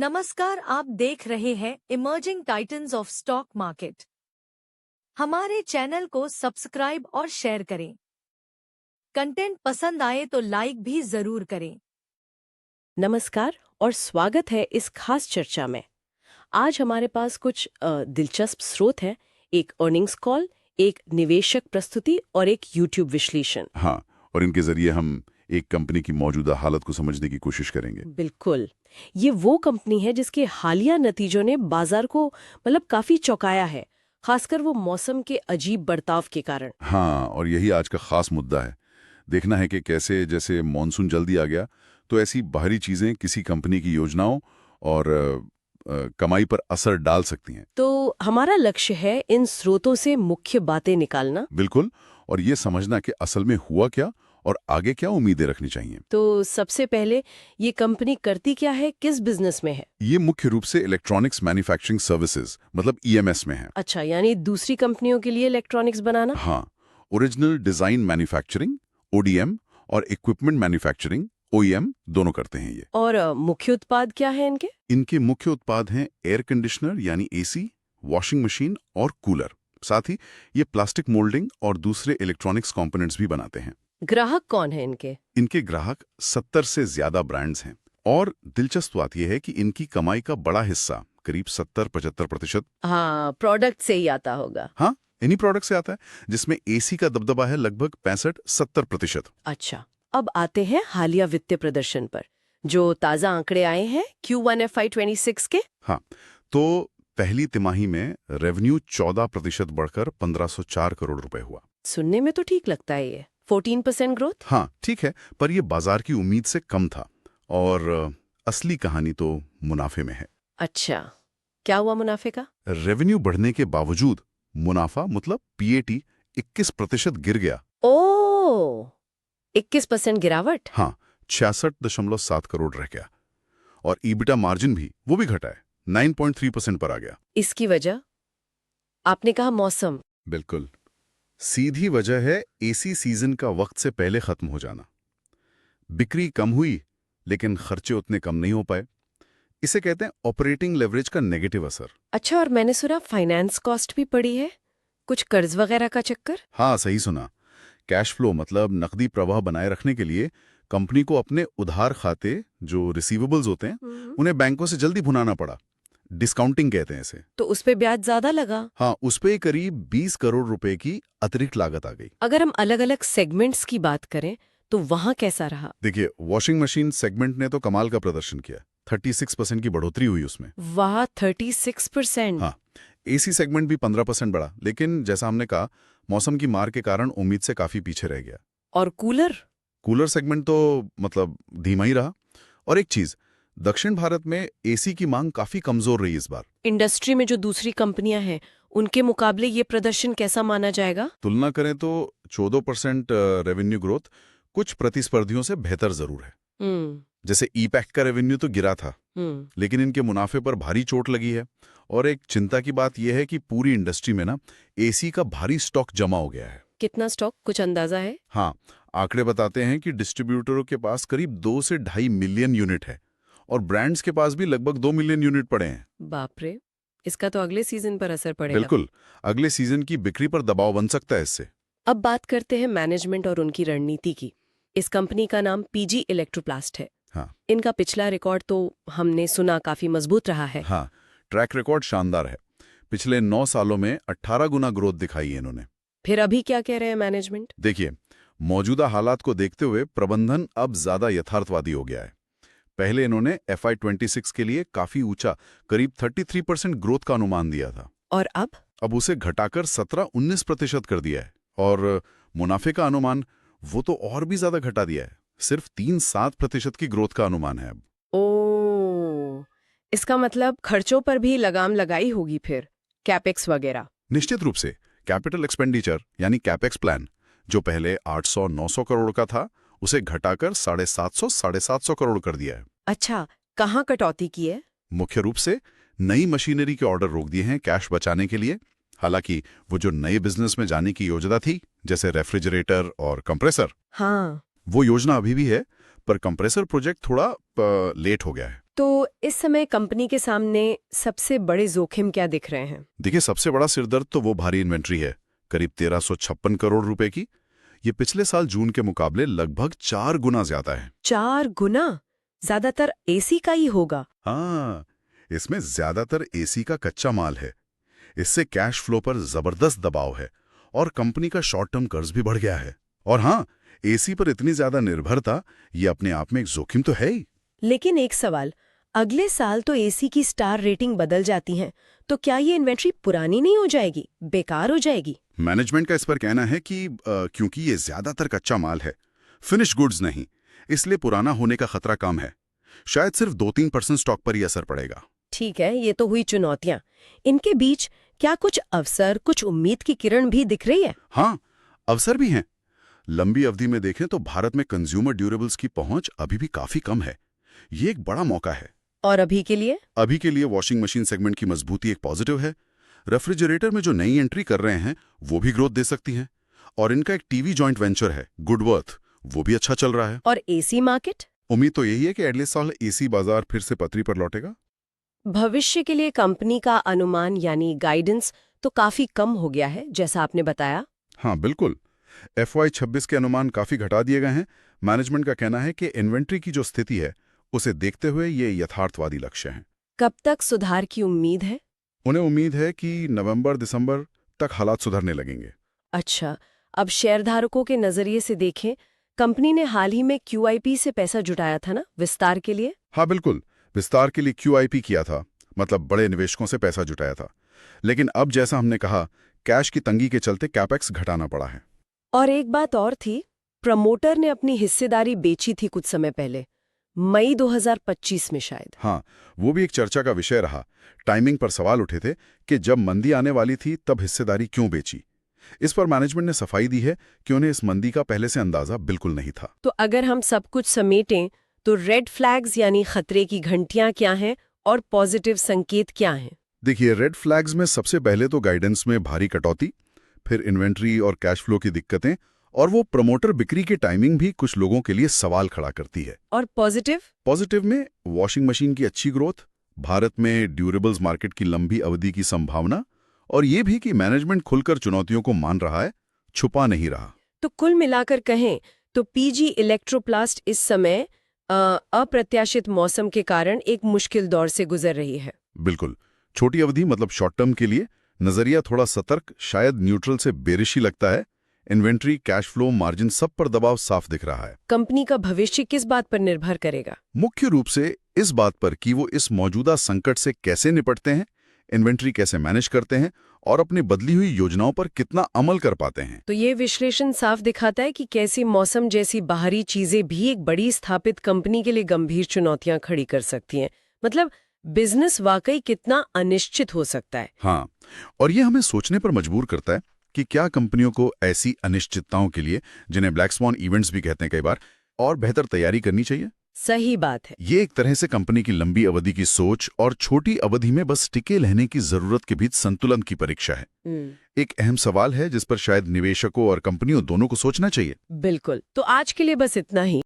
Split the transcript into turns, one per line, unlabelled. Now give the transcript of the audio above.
नमस्कार, आप देख रहे हैं emerging titans of stock market. हमारे चैनल को सब्सक्राइब और शेयर करें। कंटेंट पसंद आए तो लाइक भी जरूर करें।
नमस्कार और स्वागत है इस खास चर्चा में। आज हमारे पास कुछ दिलचस्प स्रोत हैं, एक अर्निंग्स कॉल, एक निवेशक प्रस्तुति और एक यूट्यूब विश्लेषण।
हाँ, और इनके जरिए हम एक कंपनी की मौजूदा हालत को समझने की कोशिश करेंगे।
बिल्कुल, ये वो कंपनी है जिसके हालिया नतीजों ने बाजार को काफी चौंकाया है, खासकर वो मौसम के अजीब बर्ताव के कारण।
हाँ, और यही आज का खास मुद्दा है। देखना है कि कैसे जैसे मॉनसून जल्दी आ गया तो ऐसी बाहरी चीजें किसी कंपनी की योजनाओं और कमाई पर असर डाल सकती हैं।
तो हमारा लक्ष्य है इन स्रोतों से मुख्य बातें निकालना।
बिल्कुल, और ये समझना कि असल में हुआ क्या और आगे क्या उम्मीदें रखनी चाहिए।
तो सबसे पहले, ये कंपनी करती क्या है, किस बिजनेस में है?
ये मुख्य रूप से इलेक्ट्रॉनिक्स मैन्युफैक्चरिंग सर्विसेज मतलब ईएमएस में है।
अच्छा, यानी दूसरी कंपनियों के लिए इलेक्ट्रॉनिक्स बनाना।
हाँ, ओरिजिनल डिजाइन मैन्युफैक्चरिंग ओडीएम और इक्विपमेंट मैन्युफैक्चरिंग ओईएम दोनों करते हैं ये।
और मुख्य उत्पाद क्या है इनके?
इनके मुख्य उत्पाद हैं एयर कंडीशनर यानी एसी, वॉशिंग मशीन और कूलर। साथ ही ये प्लास्टिक मोल्डिंग और दूसरे इलेक्ट्रॉनिक्स कंपोनेंट्स भी बनाते हैं।
ग्राहक कौन है इनके?
इनके ग्राहक 70 से ज्यादा ब्रांड्स हैं और दिलचस्प बात यह है कि इनकी कमाई का बड़ा हिस्सा करीब 70-75%।
हाँ, प्रोडक्ट से ही आता होगा।
हाँ, इन्हीं प्रोडक्ट से आता है, जिसमें एसी का दबदबा है लगभग 65-70%।
अच्छा, अब आते हैं हालिया वित्तीय प्रदर्शन पर, जो ताजा आंकड़े आए हैं Q1 FY26 के।
हाँ, तो पहली तिमाही में रेवेन्यू 14% बढ़कर 1504 करोड़ रुपए हुआ।
सुनने में तो ठीक लगता है, ये 14% ग्रोथ।
हाँ, ठीक है, पर यह बाजार की उम्मीद से कम था और असली कहानी तो मुनाफे में है।
अच्छा, क्या हुआ मुनाफे का?
रेवेन्यू बढ़ने के बावजूद मुनाफा मतलब पीएटी 21% गिर गया।
ओ, 21% गिरावट।
हाँ, 66.7 करोड़ रह गया और ईबिटा मार्जिन भी घटा है, 9.3% पर आ गया।
इसकी वजह? आपने कहा मौसम।
बिल्कुल, सीधी वजह है एसी सीजन का वक्त से पहले खत्म हो जाना। बिक्री कम हुई लेकिन खर्चे उतने कम नहीं हो पाए। इसे कहते हैं ऑपरेटिंग लेवरेज का नेगेटिव असर।
अच्छा, और मैंने सुना फाइनेंस कॉस्ट भी पड़ी है, कुछ कर्ज वगैरह का चक्कर।
हाँ, सही सुना। कैश फ्लो मतलब नकदी प्रवाह बनाए रखने के लिए कंपनी को अपने उधार खाते जो रिसीवेबल्स होते हैं उन्हें बैंकों से जल्दी भुनाना पड़ा। डिस्काउंटिंग कहते हैं इसे।
तो उस पे ब्याज ज्यादा लगा।
हाँ, उस पे करीब 20 करोड़ रुपए की अतिरिक्त लागत आ गई।
अगर हम अलग अलग सेगमेंट्स की बात करें तो वहां कैसा रहा?
देखिए, वॉशिंग मशीन सेगमेंट ने तो कमाल का प्रदर्शन किया, 36% की बढ़ोतरी हुई उसमें।
वाह, 36%।
हाँ, एसी सेगमेंट भी 15% बढ़ा, लेकिन जैसा हमने कहा मौसम की मार के कारण उम्मीद से काफी पीछे रह गया।
और कूलर?
कूलर सेगमेंट तो धीमा ही रहा। और एक चीज, दक्षिण भारत में एसी की मांग काफी कमजोर रही इस बार।
इंडस्ट्री में जो दूसरी कंपनियां हैं उनके मुकाबले ये प्रदर्शन कैसा माना जाएगा?
तुलना करें तो 14% रेवेन्यू ग्रोथ कुछ प्रतिस्पर्धियों से बेहतर जरूर है। जैसे ईपैक का रेवेन्यू तो गिरा था, लेकिन इनके मुनाफे पर भारी चोट लगी है। और एक चिंता की बात यह है कि पूरी इंडस्ट्री में एसी का भारी स्टॉक जमा हो गया है।
कितना स्टॉक, कुछ अंदाजा है?
हाँ, आंकड़े बताते हैं कि डिस्ट्रीब्यूटरों के पास करीब 2 से 2.5 मिलियन यूनिट है और ब्रांड्स के पास भी लगभग 2 मिलियन यूनिट पड़े हैं।
बाप रे, इसका तो अगले सीजन पर असर पड़ेगा।
बिल्कुल, अगले सीजन की बिक्री पर दबाव बन सकता है इससे।
अब बात करते हैं मैनेजमेंट और उनकी रणनीति की। इस कंपनी का नाम पीजी इलेक्ट्रोप्लास्ट है।
हाँ,
इनका पिछला रिकॉर्ड तो हमने सुना काफी मजबूत रहा है।
हाँ, ट्रैक रिकॉर्ड शानदार है। पिछले 9 सालों में 18 गुना ग्रोथ दिखाई है इन्होंने।
फिर अभी क्या कह रहे हैं मैनेजमेंट?
देखिए, मौजूदा हालात को देखते हुए प्रबंधन अब ज्यादा यथार्थवादी हो गया है। पहले इन्होंने FY26 के लिए काफी ऊंचा करीब 33% ग्रोथ का अनुमान दिया था
और अब
उसे घटाकर 17-19% कर दिया है। और मुनाफे का अनुमान वो तो और भी ज्यादा घटा दिया है, सिर्फ 3-7% की ग्रोथ का अनुमान है अब।
ओ, इसका मतलब खर्चों पर भी लगाम लगाई होगी फिर, कैपेक्स वगैरह।
निश्चित रूप से कैपिटल एक्सपेंडिचर यानी कैपेक्स प्लान जो पहले 800-900 करोड़ का था उसे घटाकर 750-750 करोड़ कर दिया है।
अच्छा, कहाँ कटौती की है?
मुख्य रूप से नई मशीनरी के ऑर्डर रोक दिए हैं कैश बचाने के लिए। हालांकि वो जो नए बिजनेस में जाने की योजना थी, जैसे रेफ्रिजरेटर और कंप्रेसर,
हाँ,
वो योजना अभी भी है, पर कंप्रेसर प्रोजेक्ट थोड़ा लेट हो गया है।
तो इस समय कंपनी के सामने सबसे बड़े जोखिम क्या दिख रहे हैं?
देखिए, सबसे बड़ा सिरदर्द तो वो भारी इन्वेंट्री है, करीब 1356 करोड़ रुपए की। ये पिछले साल जून के मुकाबले लगभग 4 गुना ज्यादा है।
4 गुना? ज्यादातर एसी का ही होगा।
हाँ, इसमें ज्यादातर एसी का कच्चा माल है। इससे कैश फ्लो पर जबरदस्त दबाव है और कंपनी का शॉर्ट टर्म कर्ज भी बढ़ गया है। और हाँ, एसी पर इतनी ज्यादा निर्भरता ये अपने आप में एक जोखिम तो है ही।
लेकिन एक सवाल, अगले साल तो एसी की स्टार रेटिंग बदल जाती है, तो क्या ये इन्वेंट्री पुरानी नहीं हो जाएगी, बेकार हो जाएगी?
मैनेजमेंट का इस पर कहना है कि क्योंकि ये ज्यादातर कच्चा माल है, फिनिश गुड्स नहीं, इसलिए पुराना होने का खतरा कम है। शायद सिर्फ 2-3% स्टॉक पर ही असर पड़ेगा।
ठीक है, ये तो हुई चुनौतियां। इनके बीच क्या कुछ अवसर, कुछ उम्मीद की किरण भी दिख रही है?
हाँ, अवसर भी हैं। लंबी अवधि में देखें तो भारत में कंज्यूमर ड्यूरेबल्स की पहुंच अभी भी काफी कम है। ये एक बड़ा मौका है।
और अभी के लिए?
अभी के लिए वॉशिंग मशीन सेगमेंट की मजबूती एक पॉजिटिव है। रेफ्रिजरेटर में जो नई एंट्री कर रहे हैं वो भी ग्रोथ दे सकती हैं। और इनका एक टीवी जॉइंट वेंचर है गुडवर्थ, वो भी अच्छा चल रहा है।
और एसी मार्केट?
उम्मीद तो यही है कि अगले साल एसी बाजार फिर से पटरी पर लौटेगा।
भविष्य के लिए कंपनी का अनुमान यानी गाइडेंस तो काफी कम हो गया है, जैसा आपने बताया।
हाँ बिल्कुल, FY 26 के अनुमान काफी घटा दिए गए हैं। मैनेजमेंट का कहना है कि इन्वेंट्री की जो स्थिति है उसे देखते हुए ये यथार्थवादी लक्ष्य हैं।
कब तक सुधार की उम्मीद है?
उन्हें उम्मीद है कि नवंबर-दिसंबर तक हालात सुधरने लगेंगे।
अच्छा, अब शेयरधारकों के नजरिए से देखें, कंपनी ने हाल ही में QIP से पैसा जुटाया था ना, विस्तार के लिए?
हाँ बिल्कुल, विस्तार के लिए QIP किया था, मतलब बड़े निवेशकों से पैसा जुटाया था। लेकिन अब जैसा हमने कहा, कैश की तंगी के चलते कैपेक्स घटाना पड़ा है।
और एक बात और थी, प्रमोटर ने अपनी हिस्सेदारी बेची थी कुछ समय पहले, मई 2025 में शायद।
हाँ, वो भी एक चर्चा का विषय रहा। टाइमिंग पर सवाल उठे थे कि जब मंदी आने वाली थी तब हिस्सेदारी क्यों बेची। इस पर मैनेजमेंट ने सफाई दी है कि उन्हें इस मंदी का पहले से अंदाजा बिल्कुल नहीं था।
तो अगर हम सब कुछ समेटें तो रेड फ्लैग्स यानी खतरे की घंटियां क्या हैं और पॉजिटिव संकेत क्या हैं?
देखिए, रेड फ्लैग्स में सबसे पहले तो गाइडेंस में भारी कटौती, फिर इन्वेंट्री और कैश फ्लो की दिक्कतें, और वो प्रमोटर बिक्री की टाइमिंग भी कुछ लोगों के लिए सवाल खड़ा करती है।
और पॉजिटिव?
पॉजिटिव में वॉशिंग मशीन की अच्छी ग्रोथ, भारत में ड्यूरेबल्स मार्केट की लंबी अवधि की संभावना, और ये भी कि मैनेजमेंट खुलकर चुनौतियों को मान रहा है, छुपा नहीं रहा।
तो कुल मिलाकर कहें तो PG इलेक्ट्रोप्लास्ट इस समय अप्रत्याशित मौसम के कारण एक मुश्किल दौर से गुजर रही है।
बिल्कुल, छोटी अवधि मतलब शॉर्ट टर्म के लिए नजरिया थोड़ा सतर्क, शायद न्यूट्रल से बेरिशी लगता है। इन्वेंट्री, कैश फ्लो, मार्जिन सब पर दबाव साफ दिख रहा है।
कंपनी का भविष्य किस बात पर निर्भर करेगा?
मुख्य रूप से इस बात पर कि वो इस मौजूदा संकट से कैसे निपटते हैं, इन्वेंट्री कैसे मैनेज करते हैं और अपनी बदली हुई योजनाओं पर कितना अमल कर पाते हैं।
तो ये विश्लेषण साफ दिखाता है कि कैसे मौसम जैसी बाहरी चीजें भी एक बड़ी स्थापित कंपनी के लिए गंभीर चुनौतियां खड़ी कर सकती हैं। मतलब बिजनेस वाकई कितना अनिश्चित हो सकता है।
हाँ, और ये हमें सोचने पर मजबूर करता है कि क्या कंपनियों को ऐसी अनिश्चितताओं के लिए, जिन्हें ब्लैक स्वान इवेंट्स भी कहते हैं कई बार, और बेहतर तैयारी करनी चाहिए।
सही बात है।
ये एक तरह से कंपनी की लंबी अवधि की सोच और छोटी अवधि में बस टिके रहने की जरूरत के बीच संतुलन की परीक्षा है। एक अहम सवाल है जिस पर शायद निवेशकों और कंपनियों दोनों को सोचना चाहिए।
बिल्कुल। तो आज के लिए बस इतना ही।